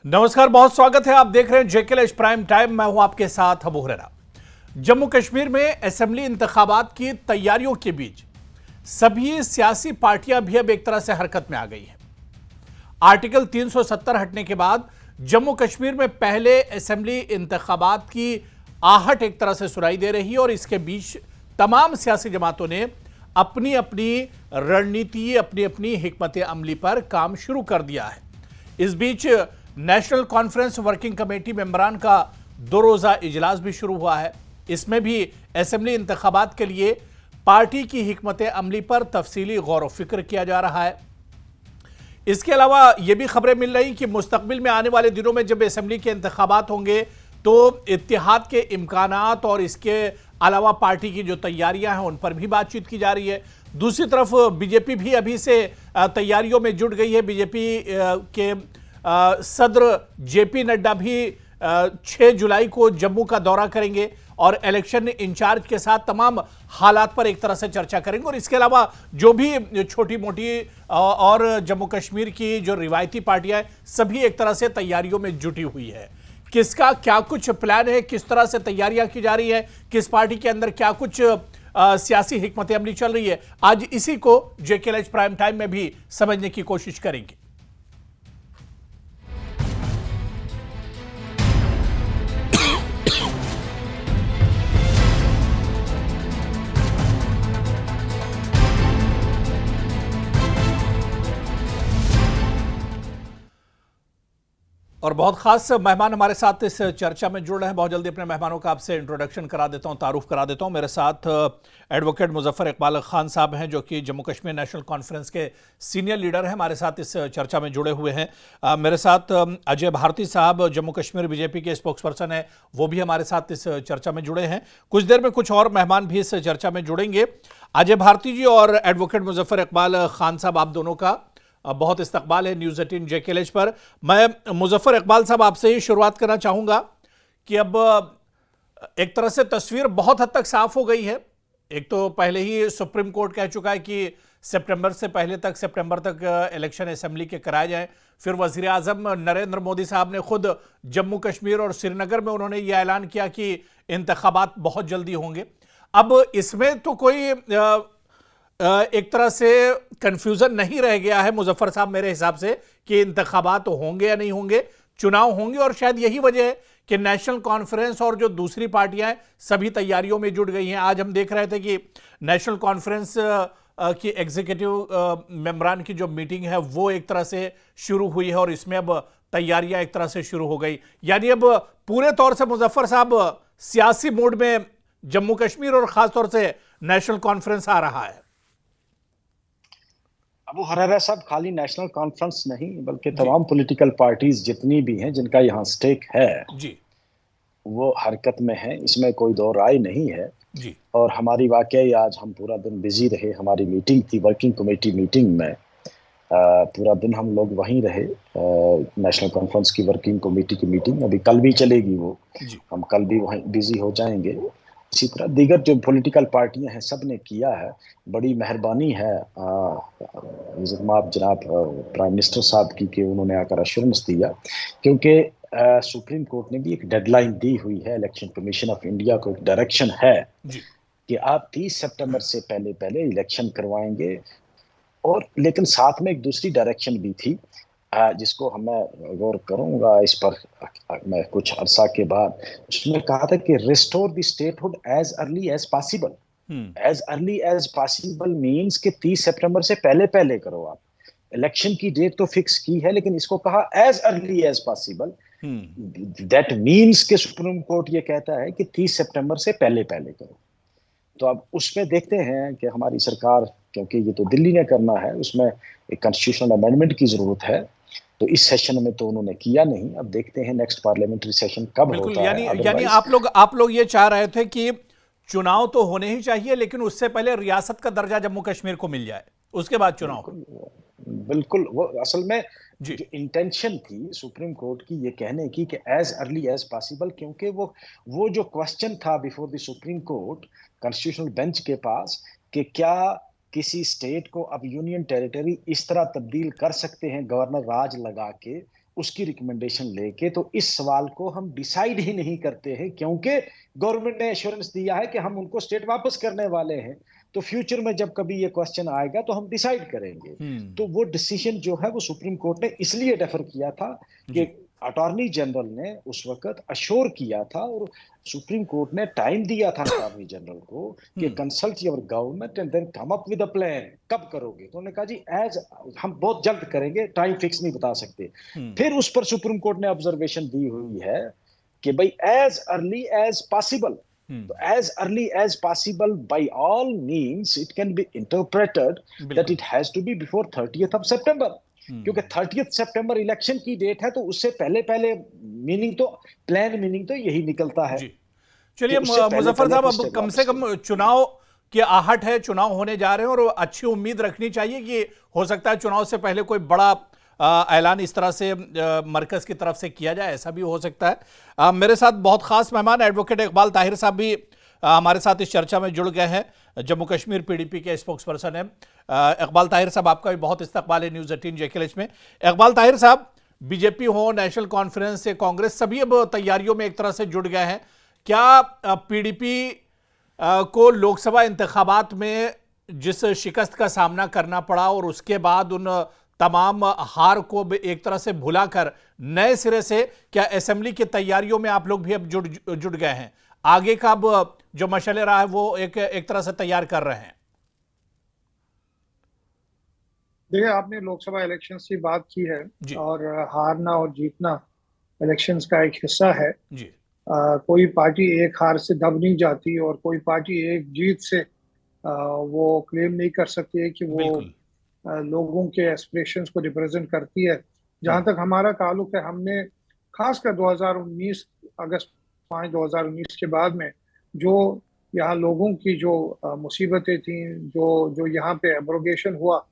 नमस्कार, बहुत स्वागत है। आप देख रहे हैं जेकेएल प्राइम टाइम। मैं हूं आपके साथ अबू हुरैरा। जम्मू कश्मीर में असेंबली इंतखाबात की तैयारियों के बीच सभी सियासी पार्टियां भी अब एक तरह से हरकत में आ गई हैं। आर्टिकल 370 हटने के बाद जम्मू कश्मीर में पहले असेंबली इंतखाबात की आहट एक तरह से सुनाई दे रही है और इसके बीच तमाम सियासी जमातों ने अपनी अपनी रणनीति, अपनी अपनी हिकमत अमली पर काम शुरू कर दिया है। इस बीच नेशनल कॉन्फ्रेंस वर्किंग कमेटी मेंबरान का 2 रोजा इजलास भी शुरू हुआ है। इसमें भी असेंबली इंतखाबात के लिए पार्टी की हिकमत अमली पर तफसीली गौर व फिक्र किया जा रहा है। इसके अलावा यह भी खबरें मिल रही कि मुस्तकबिल में आने वाले दिनों में जब असेंबली के इंतखाबात होंगे तो इत्तेहाद के इम्कानात और इसके अलावा पार्टी की जो तैयारियां हैं उन पर भी बातचीत की जा रही है। दूसरी तरफ बीजेपी भी अभी से तैयारियों में जुट गई है। बीजेपी के सदर जेपी नड्डा भी 6 जुलाई को जम्मू का दौरा करेंगे और इलेक्शन इंचार्ज के साथ तमाम हालात पर एक तरह से चर्चा करेंगे। और इसके अलावा जो भी छोटी मोटी और जम्मू कश्मीर की जो रिवायती पार्टियां हैं सभी एक तरह से तैयारियों में जुटी हुई है। किसका क्या कुछ प्लान है, किस तरह से तैयारियां की जा रही है, किस पार्टी के अंदर क्या कुछ सियासी हिकमत अमली चल रही है, आज इसी को जेकेएल प्राइम टाइम में भी समझने की कोशिश करेंगे। और बहुत खास मेहमान हमारे साथ इस चर्चा में जुड़ रहे हैं। बहुत जल्दी अपने मेहमानों का आपसे इंट्रोडक्शन करा देता हूं, तारुफ करा देता हूं। मेरे साथ एडवोकेट मुजफ्फर इकबाल खान साहब हैं जो कि जम्मू कश्मीर नेशनल कॉन्फ्रेंस के सीनियर लीडर हैं, हमारे साथ इस चर्चा में जुड़े हुए हैं। मेरे साथ अजय भारती साहब जम्मू कश्मीर बीजेपी के स्पोक्स पर्सन हैं, वो भी हमारे साथ इस चर्चा में जुड़े हैं। कुछ देर में कुछ और मेहमान भी इस चर्चा में जुड़ेंगे। अजय भारती जी और एडवोकेट मुजफ्फर इकबाल खान साहब, आप दोनों का बहुत इस्तकबाल है न्यूज़ 18 जेकेएल पर। मैं मुजफ्फर इकबाल साहब आपसे ही शुरुआत करना चाहूंगा कि अब एक तरह से तस्वीर बहुत हद तक साफ हो गई है। एक तो पहले ही सुप्रीम कोर्ट कह चुका है कि सितंबर तक इलेक्शन असेंबली के कराए जाएं। फिर वजीर आजम नरेंद्र मोदी साहब ने खुद जम्मू कश्मीर और श्रीनगर में उन्होंने ये ऐलान किया कि इंतखाबात बहुत जल्दी होंगे। अब इसमें तो कोई एक तरह से कंफ्यूजन नहीं रह गया है मुजफ्फर साहब मेरे हिसाब से कि इंतखाबात होंगे या नहीं होंगे, चुनाव होंगे। और शायद यही वजह है कि नेशनल कॉन्फ्रेंस और जो दूसरी पार्टियां हैं सभी तैयारियों में जुट गई हैं। आज हम देख रहे थे कि नेशनल कॉन्फ्रेंस की एग्जीक्यूटिव मेंबरान की जो मीटिंग है वो एक तरह से शुरू हुई है और इसमें अब तैयारियां एक तरह से शुरू हो गई। यानी अब पूरे तौर से मुजफ्फर साहब सियासी मूड में जम्मू कश्मीर और खासतौर से नेशनल कॉन्फ्रेंस आ रहा है। अबू हुरैरा साहब, खाली नेशनल कॉन्फ्रेंस नहीं बल्कि तमाम पॉलिटिकल पार्टीज जितनी भी हैं जिनका यहाँ स्टेक है जी, वो हरकत में है, इसमें कोई दो राय नहीं है जी। और हमारी वाकई आज हम पूरा दिन बिजी रहे। हमारी मीटिंग थी, वर्किंग कमेटी मीटिंग में पूरा दिन हम लोग वहीं रहे। नेशनल कॉन्फ्रेंस की वर्किंग कमेटी की मीटिंग अभी कल भी चलेगी, वो हम कल भी वहीं बिजी हो जाएंगे। इसी तरह दीगर जो पॉलिटिकल पार्टियां हैं सब ने किया है। बड़ी मेहरबानी है जनाब प्राइम मिनिस्टर साहब की कि उन्होंने आकर अश्योरेंस दिया, क्योंकि सुप्रीम कोर्ट ने भी एक डेडलाइन दी हुई है। इलेक्शन कमीशन ऑफ इंडिया को एक डायरेक्शन है कि आप 30 सितंबर से पहले पहले इलेक्शन करवाएंगे। और लेकिन साथ में एक दूसरी डायरेक्शन भी थी जिसको मैं गौर करूंगा इस पर मैं कुछ अरसा के बाद। उसमें कहा था कि restore the statehood as early as possible. As early as possible means कि 30 सितंबर से पहले पहले करो। आप इलेक्शन की डेट तो फिक्स की है लेकिन इसको कहा as early as possible. That means कि सुप्रीम कोर्ट ये कहता है कि 30 सितंबर से पहले पहले करो। तो अब उसमें देखते हैं कि हमारी सरकार, क्योंकि ये तो दिल्ली ने करना है, उसमें एक कॉन्स्टिट्यूशनल अमेंडमेंट की जरूरत है। तो इस सेशन में तो उन्होंने किया नहीं। अब देखते हैं नेक्स्ट पार्लियामेंट्री सेशन कब होता है। यानी आप लोग ये चाह रहे थे कि चुनाव तो होने ही चाहिए लेकिन उससे पहले रियासत का दर्जा जम्मू कश्मीर को मिल जाए, उसके बाद चुनाव। बिल्कुल वो असल में जो इंटेंशन थी सुप्रीम कोर्ट की ये कहने की कि एज अर्ली एज पॉसिबल, क्योंकि वो जो क्वेश्चन था before the supreme court constitutional bench के पास कि क्या किसी स्टेट को अब यूनियन टेरिटरी इस तरह तब्दील कर सकते हैं गवर्नर राज लगा के उसकी रिकमेंडेशन लेके, तो इस सवाल को हम डिसाइड ही नहीं करते हैं, क्योंकि गवर्नमेंट ने एश्योरेंस दिया है कि हम उनको स्टेट वापस करने वाले हैं। तो फ्यूचर में जब कभी ये क्वेश्चन आएगा तो हम डिसाइड करेंगे। तो वो डिसीजन जो है वो सुप्रीम कोर्ट ने इसलिए डेफर किया था कि जी। अटॉर्नी जनरल ने उस वक्त अश्योर किया था, और सुप्रीम कोर्ट ने टाइम दिया था अटॉर्नी जनरल को कि consult your government and then come up with a plan, कब करोगे। तो उन्होंने कहा जी एज हम बहुत जल्द करेंगे, टाइम फिक्स नहीं बता सकते। फिर उस पर सुप्रीम कोर्ट ने ऑब्जर्वेशन दी हुई है कि भाई एज अर्ली एज पॉसिबल। तो as early as possible, by all means it can be interpreted that it has to be before 30th of September, क्योंकि 30th सितंबर इलेक्शन की डेट है, तो उससे पहले पहले मीनिंग तो, प्लान मीनिंग तो यही निकलता है जी। कि चलिए उससे पहले मुजफ्फर पहले साहब, अपनी अब स्टेट कम वापस से करें। कम चुनाव की आहट है, चुनाव होने जा रहे हैं और अच्छी उम्मीद रखनी चाहिए कि हो सकता है चुनाव से पहले कोई बड़ा ऐलान इस तरह से मरकज की तरफ से किया जाए, ऐसा भी हो सकता है। मेरे साथ बहुत खास मेहमान एडवोकेट इकबाल ताहिर साहब भी हमारे साथ इस चर्चा में जुड़ गए हैं। जम्मू कश्मीर पीडीपी के स्पोक्स पर्सन है इकबाल ताहिर साहब, आपका भी बहुत इस्तकबाल है न्यूज़ 18 जेकेएलएच में। इकबाल ताहिर साहब, बीजेपी हो, नेशनल कॉन्फ्रेंस से कांग्रेस, सभी अब तैयारियों में एक तरह से जुड़ गए हैं। क्या पीडीपी को लोकसभा इंतखाबात में जिस शिकस्त का सामना करना पड़ा और उसके बाद उन तमाम हार को एक तरह से भुलाकर नए सिरे से क्या असेंबली की तैयारियों में आप लोग भी अब जुड़ गए हैं? आगे का अब जो मशले रहा है वो एक तरह से तैयार कर रहे हैं? देखिए, आपने लोकसभा इलेक्शंस की बात की है जी और हारना और जीतना इलेक्शंस का एक हिस्सा है। जी। कोई पार्टी एक हार से दब नहीं जाती और कोई पार्टी एक जीत से वो क्लेम नहीं कर सकती है कि वो बिल्कुल। लोगों के एस्पिरेशंस को रिप्रेजेंट करती है। जहां तक हमारा ताल्लुक है, हमने खासकर 2019 अगस्त 5 2019 के बाद में जो यहाँ लोगों की जो मुसीबतें थी, जो जो यहाँ पे एब्रोगेशन हुआ,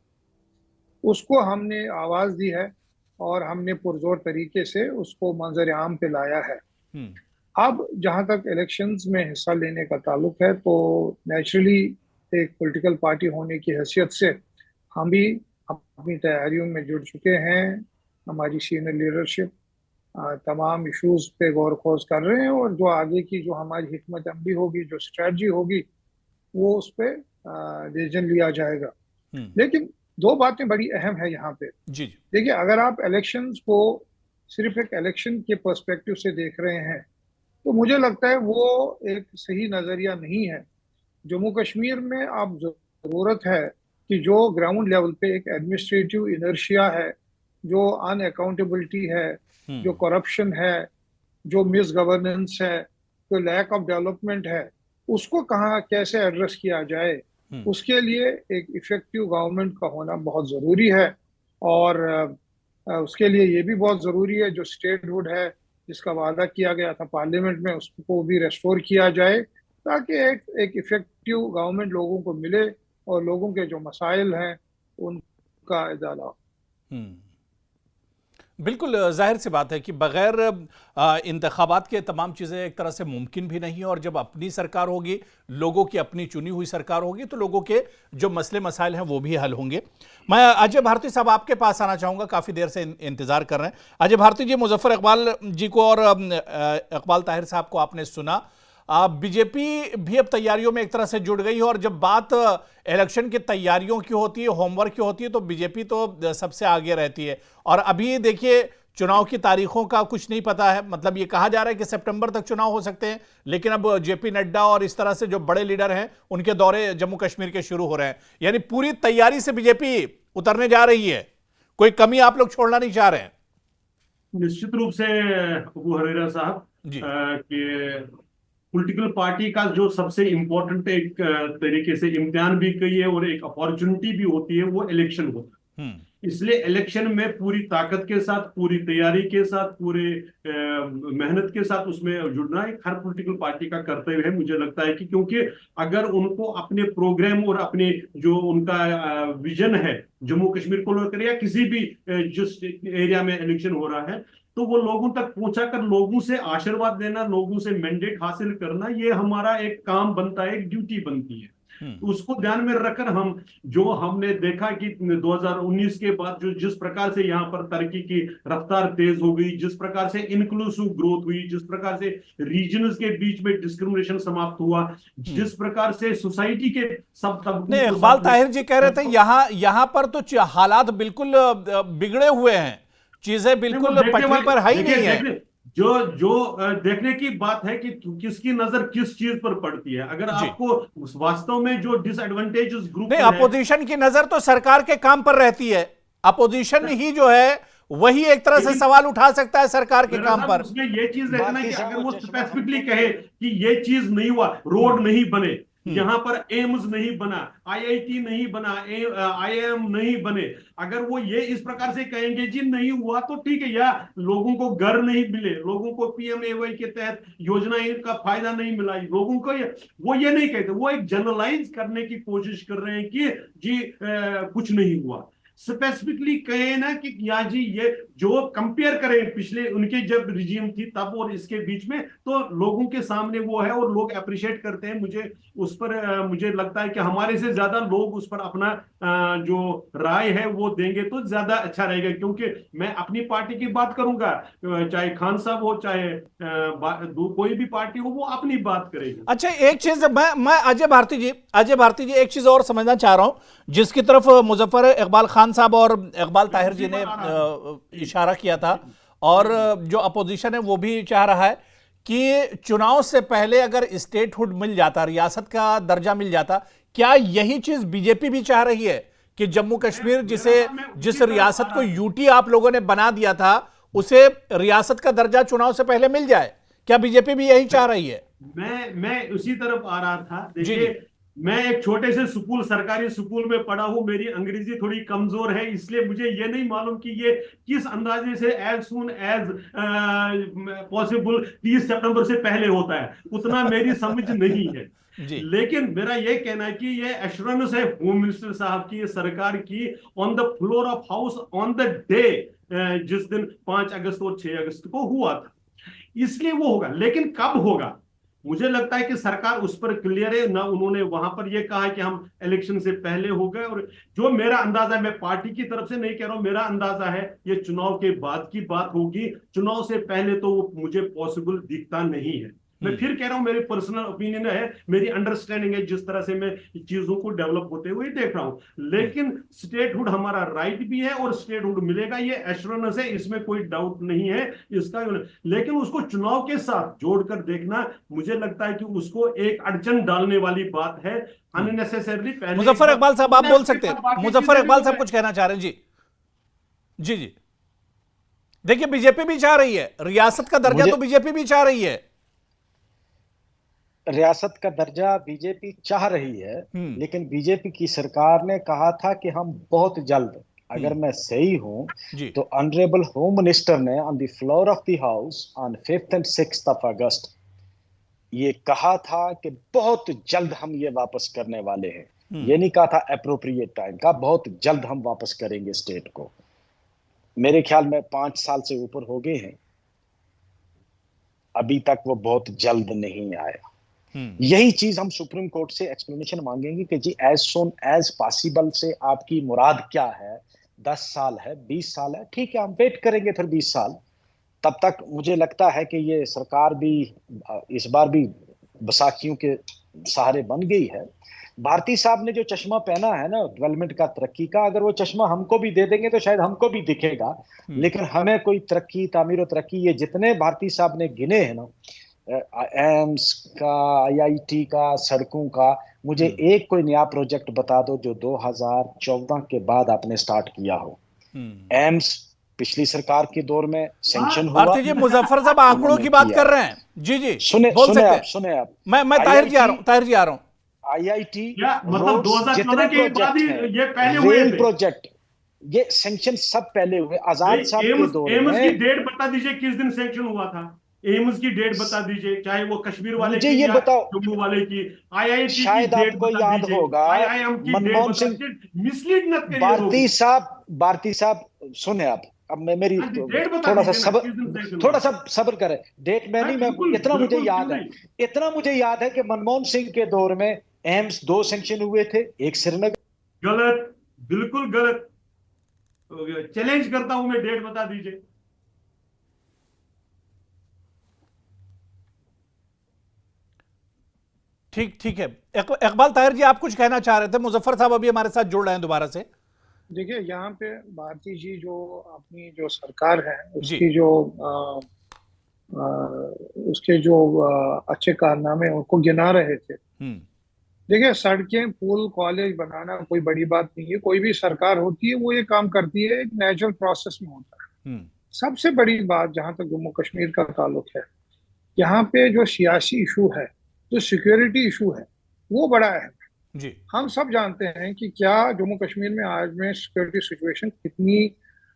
उसको हमने आवाज दी है और हमने पुरजोर तरीके से उसको मंजर आम पे लाया है। अब जहां तक इलेक्शंस में हिस्सा लेने का ताल्लुक है, तो नेचुरली एक पॉलिटिकल पार्टी होने की हैसियत से हम भी अपनी तैयारियों में जुड़ चुके हैं। हमारी सीनियर लीडरशिप तमाम इश्यूज पे गौर खोज कर रहे हैं और जो आगे की जो हमारी हिकमत अमली होगी, जो स्ट्रेटजी होगी, वो उस पर डिसीजन लिया जाएगा। लेकिन दो बातें बड़ी अहम है यहाँ पे। जी देखिए, अगर आप इलेक्शंस को सिर्फ एक इलेक्शन के पर्सपेक्टिव से देख रहे हैं तो मुझे लगता है वो एक सही नजरिया नहीं है। जम्मू कश्मीर में अब जरूरत है कि जो ग्राउंड लेवल पे एक एडमिनिस्ट्रेटिव इनर्शिया है, जो अनअकाउंटेबिलिटी है, जो करप्शन है, जो मिस गवर्नेंस है, जो लैक ऑफ डेवलपमेंट है, उसको कहाँ कैसे एड्रेस किया जाए, उसके लिए एक इफेक्टिव गवर्नमेंट का होना बहुत ज़रूरी है। और उसके लिए ये भी बहुत ज़रूरी है जो स्टेटहुड है, जिसका वादा किया गया था पार्लियामेंट में, उसको भी रेस्टोर किया जाए, ताकि एक इफेक्टिव गवर्नमेंट लोगों को मिले और लोगों के जो मसाइल हैं उनका इजाला हो। बिल्कुल, जाहिर सी बात है कि बगैर इंतखाबात के तमाम चीज़ें एक तरह से मुमकिन भी नहीं है, और जब अपनी सरकार होगी, लोगों की अपनी चुनी हुई सरकार होगी, तो लोगों के जो मसले मसाइल हैं वो भी हल होंगे। मैं अजय भारती साहब आपके पास आना चाहूँगा, काफ़ी देर से इंतज़ार कर रहे हैं। अजय भारती जी, मुजफ्फर इकबाल जी को और इकबाल ताहिर साहब को आपने सुना, बीजेपी भी अब तैयारियों में एक तरह से जुड़ गई है, और जब बात इलेक्शन की तैयारियों की होती है, होमवर्क की होती है, तो बीजेपी तो सबसे आगे रहती है। और अभी देखिए, चुनाव की तारीखों का कुछ नहीं पता है, मतलब ये कहा जा रहा है कि सितंबर तक चुनाव हो सकते हैं, लेकिन अब जेपी नड्डा और इस तरह से जो बड़े लीडर हैं उनके दौरे जम्मू कश्मीर के शुरू हो रहे हैं, यानी पूरी तैयारी से बीजेपी उतरने जा रही है। कोई कमी आप लोग छोड़ना नहीं चाह रहे हैं? निश्चित रूप से अबू हरेरा साहब जी कि पॉलिटिकल पार्टी का जो सबसे इम्पोर्टेंट एक तरीके से इम्तिहान भी कही है और एक अपॉर्चुनिटी भी होती है, वो इलेक्शन होता है। इसलिए इलेक्शन में पूरी ताकत के साथ, पूरी तैयारी के साथ, पूरे मेहनत के साथ उसमें जुड़ना एक हर पॉलिटिकल पार्टी का कर्तव्य है, मुझे लगता है कि क्योंकि अगर उनको अपने प्रोग्राम और अपने जो उनका विजन है जम्मू कश्मीर को लेकर या किसी भी जिस एरिया में इलेक्शन हो रहा है, तो वो लोगों तक पहुंचा कर लोगों से आशीर्वाद देना, लोगों से मैंडेट हासिल करना, ये हमारा एक काम बनता है, एक ड्यूटी बनती है। उसको ध्यान में रखकर हम जो हमने देखा कि 2019 के बाद जो जिस प्रकार से यहाँ पर तरक्की की रफ्तार तेज हो गई, जिस प्रकार से इंक्लूसिव ग्रोथ हुई, जिस प्रकार से रीजन्स के बीच में डिस्क्रिमिनेशन समाप्त हुआ, जिस प्रकार से सोसाइटी के सब तबकों, इकबाल ताहिर जी कह रहे थे यहाँ पर तो हालात बिल्कुल बिगड़े हुए हैं, चीजें बिल्कुल पटरी पर है ही नहीं है। जो देखने की बात है कि किसकी नजर किस चीज पर पड़ती है। अगर आपको वास्तव में जो डिसएडवांटेजेस ग्रुप नहीं, अपोजिशन की नजर तो सरकार के काम पर रहती है, अपोजिशन ही जो है वही एक तरह से सवाल उठा सकता है सरकार के काम पर। उसमें ये चीज देखना कि अगर वो स्पेसिफिकली कहे कि ये चीज नहीं हुआ, रोड नहीं बने, यहाँ पर एम्स नहीं बना, आईआईटी नहीं बना, आईआईएम नहीं बने, अगर वो ये इस प्रकार से कहेंगे जी नहीं हुआ तो ठीक है, या लोगों को घर नहीं मिले, लोगों को पीएमएवाई के तहत योजनाएं का फायदा नहीं मिला, लोगों को वो ये नहीं कहते, वो एक जनरलाइज करने की कोशिश कर रहे हैं कि जी कुछ नहीं हुआ। स्पेसिफिकली कहे ना कि या जी ये जो कंपेयर करें पिछले उनके जब रिजीम थी तब और इसके बीच में, तो लोगों के सामने वो है और लोग अप्रिशिएट करते हैं। मुझे उस पर मुझे लगता है कि हमारे से ज्यादा लोग उस पर अपना जो राय है वो देंगे तो ज्यादा अच्छा रहेगा, क्योंकि मैं अपनी पार्टी की बात करूंगा, चाहे खान साहब हो चाहे कोई भी पार्टी हो, वो अपनी बात करेगी। अच्छा, एक चीज मैं अजय भारती जी एक चीज और समझना चाह रहा हूं, जिसकी तरफ मुजफ्फर इकबाल खान साहब और इकबाल ताहिर जी ने इशारा किया था, और जो अपोजिशन है वो भी चाह रहा है कि चुनाव से पहले अगर स्टेटहुड मिल जाता, रियासत का दर्जा मिल जाता, क्या यही चीज बीजेपी भी चाह रही है कि जम्मू कश्मीर जिस रियासत को यूटी आप लोगों ने बना दिया था उसे रियासत का दर्जा चुनाव से पहले मिल जाए? क्या बीजेपी भी यही चाह रही है? मैं उसी तरफ आ रहा था। देखिए, मैं एक छोटे से स्कूल, सरकारी स्कूल में पढ़ा हूं, मेरी अंग्रेजी थोड़ी कमजोर है, इसलिए मुझे ये नहीं मालूम कि ये किस अंदाजे से एज सून एज पॉसिबल 30 सितंबर से पहले होता है, उतना मेरी समझ नहीं है। लेकिन मेरा ये कहना है कि ये एश्योरेंस है होम मिनिस्टर साहब की, सरकार की, on the floor of house on the day जिस दिन 5 अगस्त और 6 अगस्त को हुआ था, इसलिए वो होगा। लेकिन कब होगा, मुझे लगता है कि सरकार उस पर क्लियर है ना। उन्होंने वहां पर यह कहा कि हम इलेक्शन से पहले हो गए, और जो मेरा अंदाजा है, मैं पार्टी की तरफ से नहीं कह रहा हूं, मेरा अंदाजा है ये चुनाव के बाद की बात होगी, चुनाव से पहले तो वो मुझे पॉसिबल दिखता नहीं है। मैं फिर कह रहा हूं, मेरी पर्सनल ओपिनियन है, मेरी अंडरस्टैंडिंग है, जिस तरह से मैं चीजों को डेवलप होते हुए देख रहा हूं। लेकिन स्टेटहुड हमारा राइट भी है और स्टेटहुड मिलेगा, ये एश्योरेंस है, इसमें कोई डाउट नहीं है इसका। लेकिन उसको चुनाव के साथ जोड़कर देखना, मुझे लगता है कि उसको एक अड़चन डालने वाली बात है अननेसेसरली। मुजफ्फर इकबाल साहब आप बोल सकते हैं, मुजफ्फर इकबाल साहब कुछ कहना चाह रहे हैं? जी जी, देखिए बीजेपी भी चाह रही है रियासत का दर्जा, तो बीजेपी भी चाह रही है रियासत का दर्जा, बीजेपी चाह रही है, लेकिन बीजेपी की सरकार ने कहा था कि हम बहुत जल्द, अगर मैं सही हूं तो ऑनरेबल होम मिनिस्टर ने on the floor of the house on 5th and 6th of अगस्त ये कहा था कि बहुत जल्द हम ये वापस करने वाले हैं। ये नहीं कहा था अप्रोप्रिएट टाइम का, बहुत जल्द हम वापस करेंगे स्टेट को। मेरे ख्याल में 5 साल से ऊपर हो गए हैं, अभी तक वो बहुत जल्द नहीं आया। यही चीज हम सुप्रीम कोर्ट से एक्सप्लेनेशन मांगेंगे कि जी एज सून एज पॉसिबल से आपकी मुराद क्या है। 10 साल है, 20 साल है, ठीक है, हम वेट करेंगे फिर 20 साल। तब तक मुझे लगता है कि ये सरकार भी इस बार भी बैसाखियों के सहारे बन गई है। भारती साहब ने जो चश्मा पहना है ना डेवलपमेंट का, तरक्की का, अगर वो चश्मा हमको भी दे देंगे तो शायद हमको भी दिखेगा। लेकिन हमें कोई तरक्की, तामीर और तरक्की, ये जितने भारती साहब ने गिने हैं ना, एम्स का, आईआईटी का, सड़कों का, मुझे एक कोई नया प्रोजेक्ट बता दो जो 2014 के बाद आपने स्टार्ट किया हो। एम्स पिछली सरकार के दौर में सैंक्शन हुआ। भारती जी, मुजफ्फर साहब आंकड़ों की बात कर रहे हैं। जी जी, सुने आप मैं ताहिर जी आ रहा हूं। आईआईटी मतलब 2014 के बाद ही ये पहले हुए थे प्रोजेक्ट, ये सैंक्शन सब पहले हुए आजाद साहब के दौर में। एम्स की डेट बता दीजिए किस दिन सैंक्शन हुआ था, एम्स की डेट बता दीजिए, चाहे वो कश्मीर वाले की या जम्मू वाले की। आईआईटी शायद आपको याद होगा, मनमोहन सिंह, मिसलीड मत करिए। भारती साहब सुने आप, अब मैं मेरी थोड़ा सा सब्र करें। डेट में नहीं, मैं इतना मुझे याद है कि मनमोहन सिंह के दौर में एम्स 2 सैंक्शन हुए थे, एक श्रीनगर। गलत, बिल्कुल गलत। चैलेंज करता हूं मैं, डेट बता दीजिए। ठीक ठीक है। इकबाल ताहिर जी, आप कुछ कहना चाह रहे थे। मुजफ्फर साहब अभी हमारे साथ जुड़ रहे हैं दोबारा से। देखिए, यहाँ पे भारती जी जो अपनी जो सरकार है जी। उसकी जो उसके जो अच्छे कारनामे उनको गिना रहे थे। देखिए, सड़कें, पुल, कॉलेज बनाना कोई बड़ी बात नहीं है। कोई भी सरकार होती है वो ये काम करती है, एक नेचुरल प्रोसेस में होता है। सबसे बड़ी बात जहां तक जम्मू कश्मीर का ताल्लुक है, यहाँ पे जो सियासी इशू है, जो सिक्योरिटी इशू है, वो बड़ा अहम है। जी। हम सब जानते हैं कि क्या जम्मू कश्मीर में आज में सिक्योरिटी सिचुएशन कितनी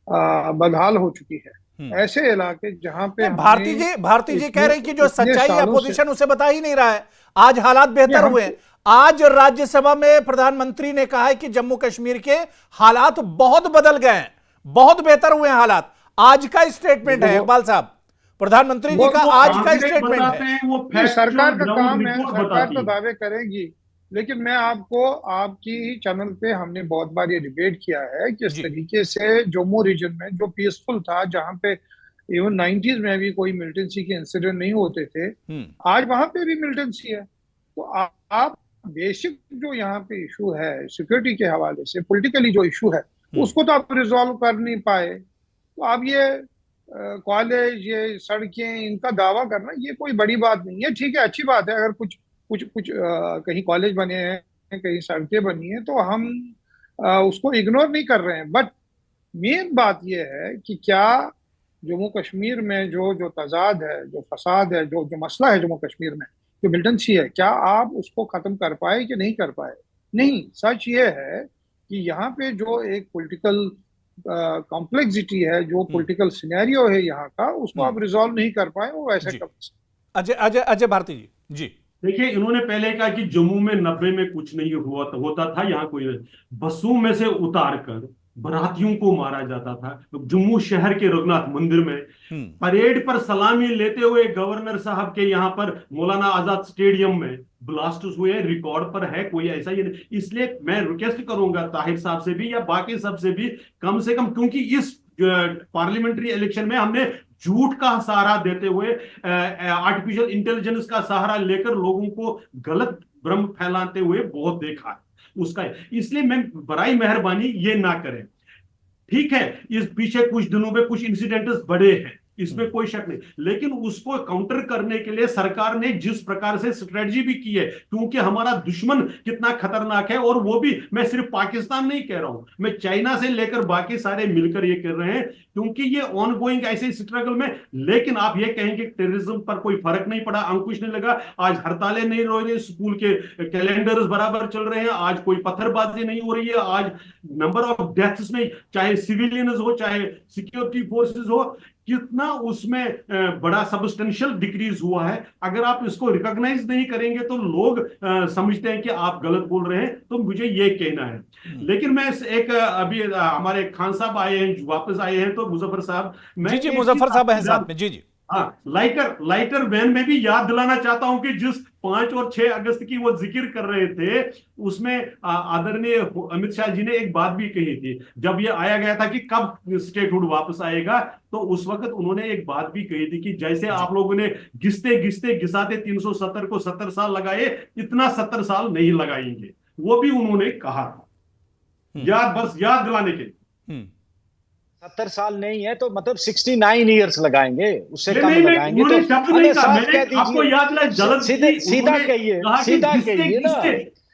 बदहाल हो चुकी है। ऐसे इलाके जहां पे भारती जी कह रहे हैं कि जो सच्चाई अपोजिशन उसे बता ही नहीं रहा है। आज हालात बेहतर हुए हैं। आज राज्यसभा में प्रधानमंत्री ने कहा है कि जम्मू कश्मीर के हालात बहुत बदल गए हैं, बहुत बेहतर हुए हैं हालात। आज का स्टेटमेंट है इकबाल साहब, प्रधानमंत्री जी का आज का स्टेटमेंट है। सरकार का काम है, सरकार तो दावे करेगी, लेकिन मैं आपको आपकी ही चैनल पे हमने बहुत बार ये डिबेट किया है कि इस तरीके से जम्मू रीजन में जो पीसफुल था, जहां पे इवन 90s में भी कोई मिलिटेंसी के इंसिडेंट नहीं होते थे, आज वहां पे भी मिलिटेंसी है। तो आप बेसिक जो यहाँ पे इशू है सिक्योरिटी के हवाले से, पॉलिटिकली जो इशू है, उसको तो आप रिजॉल्व कर नहीं पाए। तो आप ये कॉलेज, ये सड़कें, इनका दावा करना ये कोई बड़ी बात नहीं है। ठीक है, अच्छी बात है अगर कुछ कहीं कॉलेज बने हैं, कहीं सड़कें बनी हैं, तो हम उसको इग्नोर नहीं कर रहे हैं। बट मेन बात यह है कि क्या जम्मू कश्मीर में जो तजाद है, जो फसाद है, जो मसला है जम्मू कश्मीर में, जो मिलिटेंसी है, क्या आप उसको खत्म कर पाए कि नहीं कर पाए? नहीं, सच ये है कि यहाँ पे जो एक पॉलिटिकल कॉम्प्लेक्सिटी है, जो पॉलिटिकल सिनेरियो है यहाँ का, उसको आप रिजॉल्व नहीं कर पाए, वो वैसे कर। अजय भारती जी। देखिए, इन्होंने पहले कहा कि जम्मू में 90 में कुछ नहीं होता था, यहाँ कोई बसों में से उतार कर बरातियों को मारा जाता था। जम्मू शहर के रघुनाथ मंदिर में परेड पर सलामी लेते हुए गवर्नर साहब के यहाँ पर मौलाना आजाद स्टेडियम में ब्लास्ट हुए, रिकॉर्ड पर है, कोई ऐसा ही नहीं। इसलिए मैं रिक्वेस्ट करूंगा ताहिर साहब से भी या बाकी सब से भी, कम से कम, क्योंकि इस पार्लियामेंट्री इलेक्शन में हमने झूठ का सहारा देते हुए, आर्टिफिशियल इंटेलिजेंस का सहारा लेकर लोगों को गलत भ्रम फैलाते हुए बहुत देखा है उसका। इसलिए मैं बराई मेहरबानी ये ना करें। ठीक है, इस पीछे कुछ दिनों में कुछ इंसिडेंट्स बड़े हैं, इसमें कोई शक नहीं, लेकिन उसको काउंटर करने के लिए सरकार ने जिस प्रकार से स्ट्रेटजी भी की है, क्योंकि हमारा दुश्मन कितना खतरनाक है, और वो भी मैं सिर्फ पाकिस्तान नहीं कह रहा हूं, मैं चाइना से लेकर बाकी सारे मिलकर ये कर रहे हैं, क्योंकि ये ऑन गोइंग ऐसे स्ट्रगल में। लेकिन आप ये कहेंगे टेररिज्म पर कोई फर्क नहीं पड़ा, अंकुश नहीं लगा, आज हड़तालें नहीं हो रही, स्कूल के कैलेंडर्स बराबर चल रहे हैं, आज कोई पत्थरबाजी नहीं हो रही है, आज नंबर ऑफ डेथ्स में चाहे सिविलियंस हो चाहे सिक्योरिटी फोर्सेस हो, कितना उसमें बड़ा सबस्टेंशियल डिक्रीज हुआ है। अगर आप इसको रिकॉग्नाइज नहीं करेंगे तो लोग समझते हैं कि आप गलत बोल रहे हैं, तो मुझे ये कहना है। लेकिन मैं एक अभी हमारे खान साहब आए हैं, वापस आए हैं, तो मुजफ्फर साहब, मैं जी मुजफ्फर साहब हैं साथ में। जी हाँ, लाइटर वैन में भी याद दिलाना चाहता हूं कि जिस 5 और 6 अगस्त की वो जिक्र कर रहे थे, उसमें आदरणीय अमित शाह जी ने एक बात भी कही थी, जब ये आया गया था कि कब स्टेटहुड वापस आएगा, तो उस वक्त उन्होंने एक बात भी कही थी कि जैसे आप लोगों ने घिसते घिसाते 370 को 70 साल लगाए, इतना 70 साल नहीं लगाएंगे, वो भी उन्होंने कहा था। बस याद दिलाने के लिए। 70 साल नहीं है तो मतलब 69 ईयर्स लगाएंगे, उससे कम लगाएंगे तो आपको याद है, जलन सीधा कहिए, सीधा कहिए ना,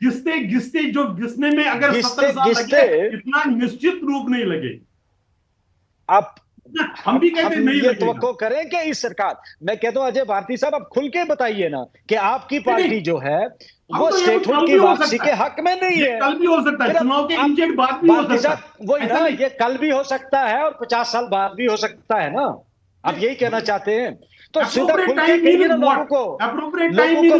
घिसते जो घिसने में अगर 70 साल लगे, इतना निश्चित रूप नहीं लगे। आप हम भी कहते नहीं ये तो करें कि इस सरकार, मैं कहता हूं अजय भारती साहब, आप खुल के बताइए ना कि आपकी पार्टी जो है वो स्टेटहुड की वापसी के हक में नहीं है। कल भी हो सकता है, चुनाव के इंजेक्ट बाद भी हो सकता है, वही ना, ये कल भी हो सकता है और 50 साल बाद भी हो सकता है ना, आप यही कहना चाहते हैं। तो सीधा खुल के कहिए ना लोगों को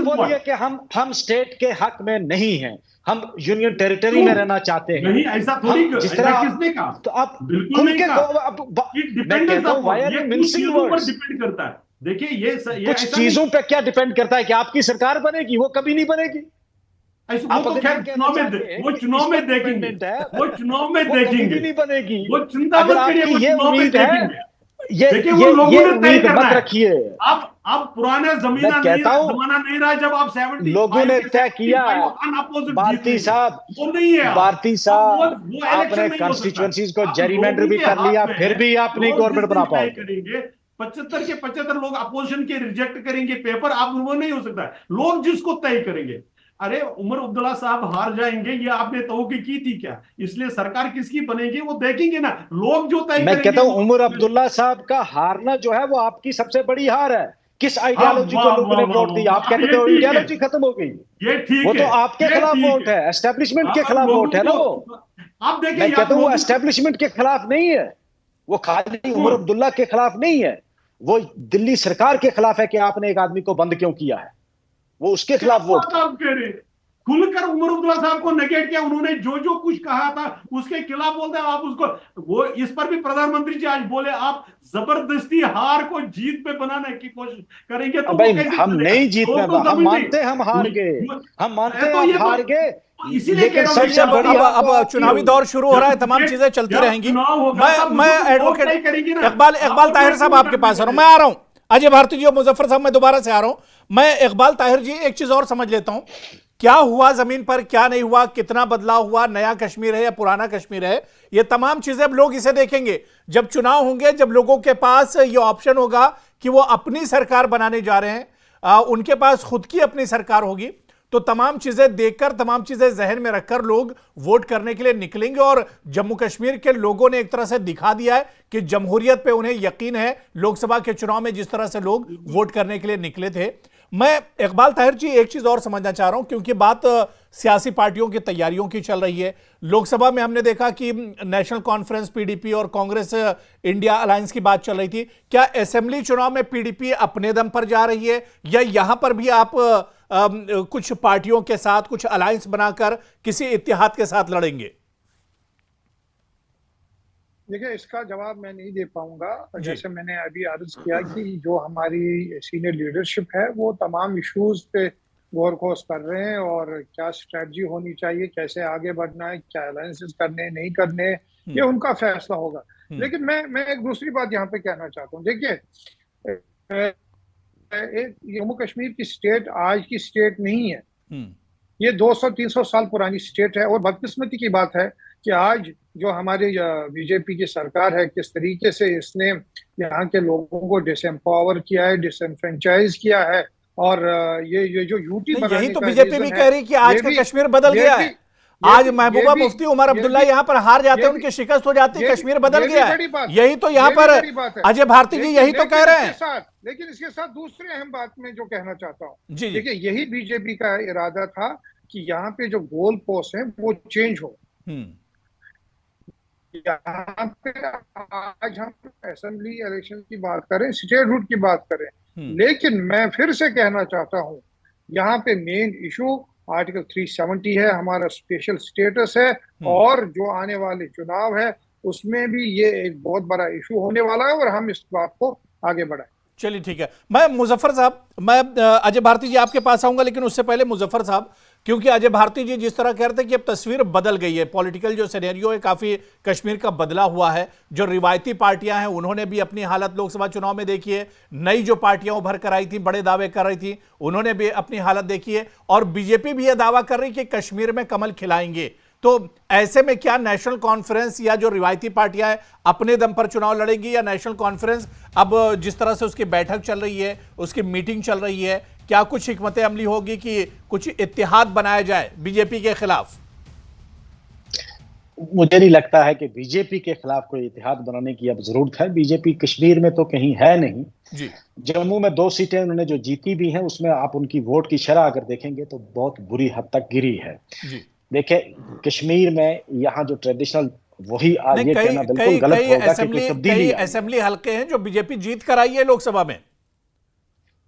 बोलिए कि हम स्टेट के हक में नहीं हैं, हम यूनियन टेरिटरी में रहना चाहते हैं। नहीं, ऐसा थोड़ी, जिस तरह किसने कहा? तो आप बिल्कुल नहीं कहा। डिपेंड करता है। देखिए, ये कुछ चीजों पे क्या डिपेंड करता है कि आपकी सरकार बनेगी, वो कभी नहीं बनेगी। वो तो खैर वो चुनाव में देखेंगे, वो चुनाव में देखेंगे, नहीं बनेगी। वो चिंता मत करिए, वो चुनाव में देखेंगे। देखिए वो लोगों ने तय करना है। रखिए, अब पुराने जमाना नहीं रहा जब आप 70 लोगों ने तय किया। भारती साहब, वो नहीं है। भारती साहब, आपने कॉन्स्टिट्यूएंसीज को जेरीमेंडर भी कर लिया, फिर भी आप नहीं गवर्नमेंट बना पाओगे। 75 के 75 लोग अपोजिशन के रिजेक्ट करेंगे पेपर, आप वो नहीं हो सकता। लोग जिसको तय करेंगे, अरे उमर अब्दुल्ला साहब हार जाएंगे, ये आपने तवक्की की थी क्या? इसलिए सरकार किसकी बनेगी वो देखेंगे ना, लोग जो तय करेंगे। मैं कहता हूं उमर अब्दुल्ला साहब का हारना जो है वो आपकी सबसे बड़ी हार है। किस आइडियोलॉजी को लोगों ने वोट दिया? आप कहते हो आइडियोलॉजी खत्म हो गई, ये ठीक है, वो तो आपके खिलाफ वोट है, एस्टेब्लिशमेंट के खिलाफ वोट है ना वो। आप देखिए, मैं कहता हूं एस्टेब्लिशमेंट के खिलाफ नहीं है वो, खाली उमर अब्दुल्ला के खिलाफ नहीं है, वो दिल्ली सरकार के खिलाफ है कि आपने एक आदमी को बंद क्यों किया है, वो उसके खिलाफ वोट था। खुलकर उमर अब्दुल्ला साहब को नेगेट किया, उन्होंने जो जो कुछ कहा था उसके खिलाफ बोलते हैं आप उसको। वो इस पर भी प्रधानमंत्री जी आज बोले आप जबरदस्ती हार को जीत पे बनाने की कोशिश करेंगे तो भाई हम नहीं जीतने, हम मानते हम हार गए, हम मानते हैं हार गए, इसीलिए अब चुनावी दौर शुरू हो रहा है, तमाम चीजें चलती रहेंगी। मैं एडवोकेट इकबाल ताहिर साहब आपके पास आ रहा हूं, मैं आ रहा हूं। अजय भारती जी और मुजफ्फर साहब मैं दोबारा से आ रहा हूं। मैं इकबाल ताहिर जी एक चीज और समझ लेता हूं, क्या हुआ जमीन पर, क्या नहीं हुआ, कितना बदलाव हुआ, नया कश्मीर है या पुराना कश्मीर है, ये तमाम चीजें अब लोग इसे देखेंगे जब चुनाव होंगे, जब लोगों के पास ये ऑप्शन होगा कि वो अपनी सरकार बनाने जा रहे हैं, उनके पास खुद की अपनी सरकार होगी, तो तमाम चीजें देखकर, तमाम चीजें जहन में रखकर लोग वोट करने के लिए निकलेंगे। और जम्मू कश्मीर के लोगों ने एक तरह से दिखा दिया है कि जमहूरियत पे उन्हें यकीन है, लोकसभा के चुनाव में जिस तरह से लोग वोट करने के लिए निकले थे। मैं इकबाल ताहिर जी एक चीज और समझना चाह रहा हूं, क्योंकि बात सियासी पार्टियों की तैयारियों की चल रही है। लोकसभा में हमने देखा कि नेशनल कॉन्फ्रेंस पीडीपी और कांग्रेस इंडिया अलायंस की बात चल रही थी। क्या असेंबली चुनाव में पीडीपी अपने दम पर जा रही है, या यहां पर भी आप कुछ पार्टियों के साथ कुछ अलायंस बनाकर किसी इत्तेहाद के साथ लड़ेंगे? देखिए, इसका जवाब मैं नहीं दे पाऊंगा। जैसे मैंने अभी अर्ज किया कि जो हमारी सीनियर लीडरशिप है वो तमाम इश्यूज पे गौर खोज कर रहे हैं, और क्या स्ट्रेटजी होनी चाहिए, कैसे आगे बढ़ना है, क्या अलायंसेस करने नहीं करने, ये उनका फैसला होगा। लेकिन मैं एक दूसरी बात यहाँ पे कहना चाहता हूँ। देखिए, एक जम्मू कश्मीर की स्टेट आज की स्टेट नहीं है, ये 200-300 साल पुरानी स्टेट है। और बदकिस्मती की बात है कि आज जो हमारी बीजेपी की सरकार है, किस तरीके से इसने यहाँ के लोगों को डिसएम्पावर किया है, डिसएनफ्रेंचाइज किया है। और ये जो यूटी यही तो बीजेपी भी कह रही कि आज का कश्मीर बदल गया है। आज महबूबा मुफ्ती, उमर अब्दुल्ला यहाँ पर हार जाते हैं, उनकी शिकस्त हो जाती है, कश्मीर बदल गया है। यही तो यहाँ पर अजय भारती जी यही तो कह रहे हैं। लेकिन इसके साथ दूसरी अहम बात में जो कहना चाहता हूँ, देखिए यही बीजेपी का इरादा था कि यहाँ पे जो गोल पोस्ट है वो चेंज हो। यहाँ पे आज हम असेंबली इलेक्शन की बात करें, स्टेट रूट की बात करें, लेकिन मैं फिर से कहना चाहता हूँ यहाँ पे मेन इशू आर्टिकल 370 है, हमारा स्पेशल स्टेटस है, और जो आने वाले चुनाव है उसमें भी ये एक बहुत बड़ा इशू होने वाला है, और हम इस बात को आगे बढ़ाएं। चलिए ठीक है। मैं मुजफ्फर साहब, मैं अजय भारती जी आपके पास आऊंगा, लेकिन उससे पहले मुजफ्फर साहब, क्योंकि अजय भारती जी जिस तरह कह रहे थे कि अब तस्वीर बदल गई है, पॉलिटिकल जो सिनेरियो है काफी कश्मीर का बदला हुआ है, जो रिवायती पार्टियां हैं उन्होंने भी अपनी हालत लोकसभा चुनाव में देखी है, नई जो पार्टियां उभर कर आई थी, बड़े दावे कर रही थी, उन्होंने भी अपनी हालत देखी है, और बीजेपी भी यह दावा कर रही कि कश्मीर में कमल खिलाएंगे। तो ऐसे में क्या नेशनल कॉन्फ्रेंस या जो रिवायती पार्टियां हैं अपने दम पर चुनाव लड़ेंगी, या नेशनल कॉन्फ्रेंस अब जिस तरह से उसकी बैठक चल रही है, उसकी मीटिंग चल रही है, क्या कुछ हिकमत अमली होगी कि कुछ इत्तेहाद बनाया जाए बीजेपी के खिलाफ? मुझे नहीं लगता है कि बीजेपी के खिलाफ कोई इत्तेहाद बनाने की अब जरूरत है। बीजेपी कश्मीर में तो कहीं है नहीं जी। जम्मू में 2 सीटें उन्होंने जो जीती भी हैं, उसमें आप उनकी वोट की शरह अगर देखेंगे तो बहुत बुरी हद तक गिरी है जी। देखिए, कश्मीर में यहाँ जो ट्रेडिशनल वही ये कहना बिल्कुल गलत होगा कि कोई तब्दीली। असेंबली हल्के हैं जो बीजेपी जीत कर आई है लोकसभा में।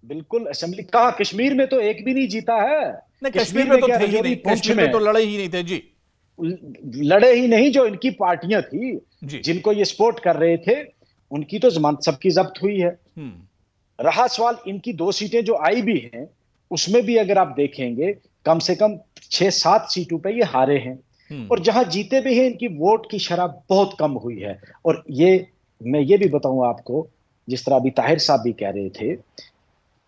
बिल्कुल, असेंबली कहा, कश्मीर में तो एक भी नहीं जीता है। कश्मीर में तो थे ही नहीं, कश्मीर में तो लड़े ही नहीं थे जी, लड़े ही नहीं। जो इनकी पार्टियां थी जिनको ये सपोर्ट कर रहे थे, उनकी तो जमानत सबकी जब्त हुई है। रहा सवाल इनकी 2 सीटें जो आई भी हैं, उसमें भी अगर आप देखेंगे कम से कम 6-7 सीटों पे ये हारे हैं, और जहां जीते भी हैं इनकी वोट की शरह बहुत कम हुई है। और ये मैं ये भी बताऊं आपको, जिस तरह अभी ताहिर साहब भी कह रहे थे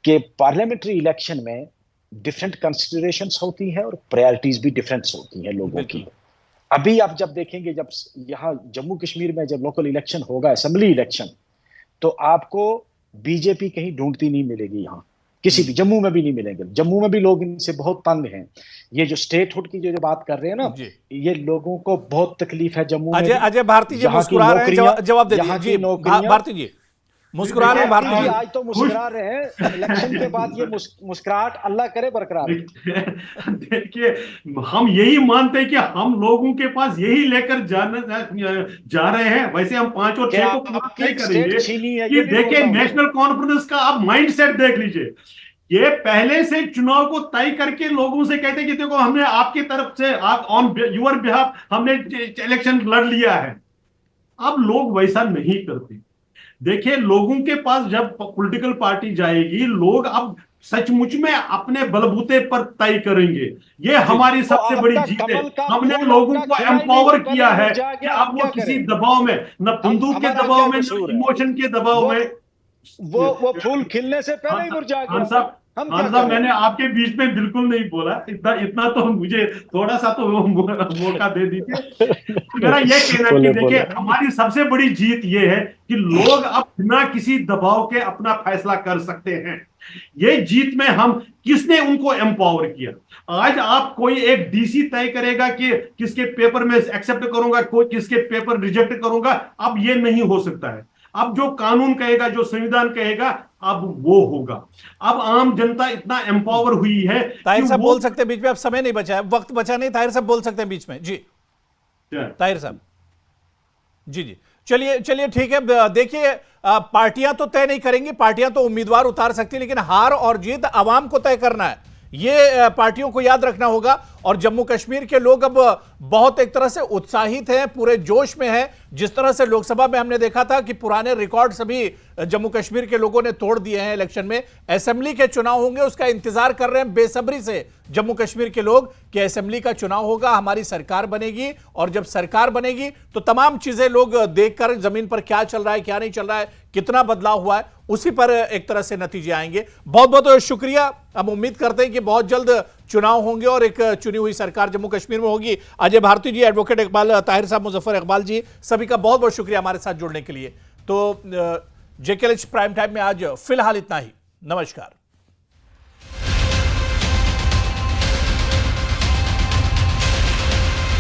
कि पार्लियामेंट्री इलेक्शन में डिफरेंट कंसिडरेशंस होती है और प्रायोरिटीज भी डिफरेंट होती हैं लोगों की। अभी आप जब देखेंगे, जब यहाँ जम्मू कश्मीर में जब लोकल इलेक्शन होगा, असेंबली इलेक्शन, तो आपको बीजेपी कहीं ढूंढती नहीं मिलेगी। यहाँ किसी भी, जम्मू में भी नहीं मिलेंगे। जम्मू में भी लोग इनसे बहुत तंग हैं। ये जो स्टेटहुड की जो बात कर रहे हैं ना, ये लोगों को बहुत तकलीफ है जम्मू में। अजय भारती जी मुस्कुरा रहे हैं, जवाब दे दीजिए भारती जी। मुस्कुरा रहे हैं भारती जी, आज तो मुस्कुरा रहे हैं। इलेक्शन के बाद ये मुस्कुराहट अल्लाह करे बरकरार। देखिए, हम यही मानते हैं कि हम लोगों के पास यही लेकर जा रहे हैं। वैसे हम 5 और 6 को तय करेंगे कि देखिए, नेशनल कॉन्फ्रेंस का आप माइंड सेट देख लीजिए। ये पहले से चुनाव को तय करके लोगों से कहते हैं कि देखो, हमने आपकी तरफ से, आप ऑन यूर बिहाफ हमने इलेक्शन लड़ लिया है। अब लोग वैसा नहीं करते। देखिए, लोगों के पास जब पॉलिटिकल पार्टी जाएगी, लोग अब सचमुच में अपने बलबूते पर तय करेंगे। ये हमारी सबसे बड़ी जीत है। हमने लोगों को एम्पावर किया है कि अब वो किसी दबाव में, न बंदूक के दबाव में, न इमोशन के दबाव में। वो फूल खिलने से पहले ही मुरझा गया। खान साहब, मैंने आपके बीच में बिल्कुल नहीं बोला। इतना तो मुझे थोड़ा सा तो मौका दे दीजिए। मेरा यह कहना कि देखिए, हमारी सबसे बड़ी जीत यह है कि लोग अब बिना किसी दबाव के अपना फैसला कर सकते हैं। ये जीत में हम, किसने उनको एम्पावर किया? आज आप कोई एक डीसी तय करेगा कि किसके पेपर में एक्सेप्ट करूंगा, कोई किसके पेपर रिजेक्ट करूंगा, अब ये नहीं हो सकता है। अब जो कानून कहेगा, जो संविधान कहेगा, अब वो होगा। अब आम जनता इतना एम्पावर हुई है। ताहिर साहब बोल सकते हैं बीच में, अब समय नहीं बचा है, वक्त बचा नहीं। ताहिर साहब बोल सकते हैं बीच में। जी ताहिर साहब, जी चलिए ठीक है। देखिए, पार्टियां तो तय नहीं करेंगी, पार्टियां तो उम्मीदवार उतार सकती है, लेकिन हार और जीत आवाम को तय करना है। ये पार्टियों को याद रखना होगा। और जम्मू कश्मीर के लोग अब बहुत एक तरह से उत्साहित हैं, पूरे जोश में हैं। जिस तरह से लोकसभा में हमने देखा था कि पुराने रिकॉर्ड सभी जम्मू कश्मीर के लोगों ने तोड़ दिए हैं इलेक्शन में। असेंबली के चुनाव होंगे, उसका इंतजार कर रहे हैं बेसब्री से जम्मू कश्मीर के लोग कि असेंबली का चुनाव होगा, हमारी सरकार बनेगी। और जब सरकार बनेगी तो तमाम चीजें लोग देखकर, जमीन पर क्या चल रहा है, क्या नहीं चल रहा है, कितना बदलाव हुआ है, उसी पर एक तरह से नतीजे आएंगे। बहुत बहुत शुक्रिया। हम उम्मीद करते हैं कि बहुत जल्द चुनाव होंगे और एक चुनी हुई सरकार जम्मू कश्मीर में होगी। अजय भारती जी, एडवोकेट इकबाल ताहिर साहब, मुजफ्फर इकबाल जी, सभी का बहुत बहुत शुक्रिया हमारे साथ जुड़ने के लिए। तो जेकेएलएच प्राइम टाइम में आज फिलहाल इतना ही। नमस्कार।